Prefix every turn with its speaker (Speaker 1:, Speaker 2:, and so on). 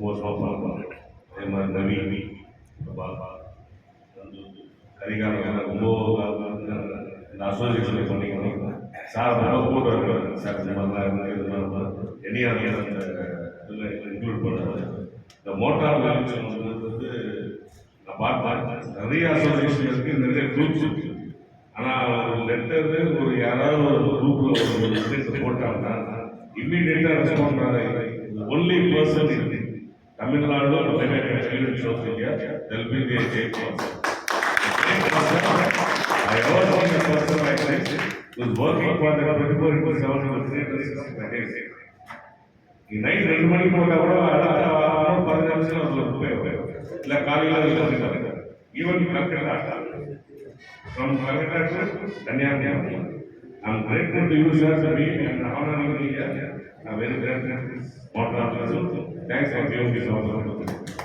Speaker 1: Most of அதே மாதிரி நவி கரிகாலம் ரொம்ப இந்த அசோசியேஷன் பண்ணிக்கணும் சார் ரொம்ப கூட இருக்கிறார் சார் இந்த மாதிரிலாம் இருக்குது எனியாக அந்த இதில் இன்க்ளூட் பண்ணுறாரு. இந்த மோட்டார் வெஹிக்கிள் வந்து நான் பார்த்தேன் நிறைய அசோசியேஷன் இருக்குது, நிறைய குரூப்ஸ் இருக்குது. ஆனால் ஒரு லெட்டரு ஒரு யாராவது ஒரு குரூப்பில் ஒரு மெசேஜ் போட்டாங்கன்னா இம்மீடியட்டாக ரெஸ்பாண்ட் பண்ணுறாங்க. ஒன்லி பர்சன் இருக்கு Tamil Nadu south India tell be the state person. I ever seen a person like this who is working for the 24/7 for 365 days. Night 2 மணிக்கு போட்டா கூட அடுத்த 15 நிமிஷம் அதில் உபயோகம் இல்லை காலையில் even Calcutta from Calcutta to Kanyakumari. I am grateful to you, sir, to be and honoring me here. I am very grateful. Thanks for giving this opportunity.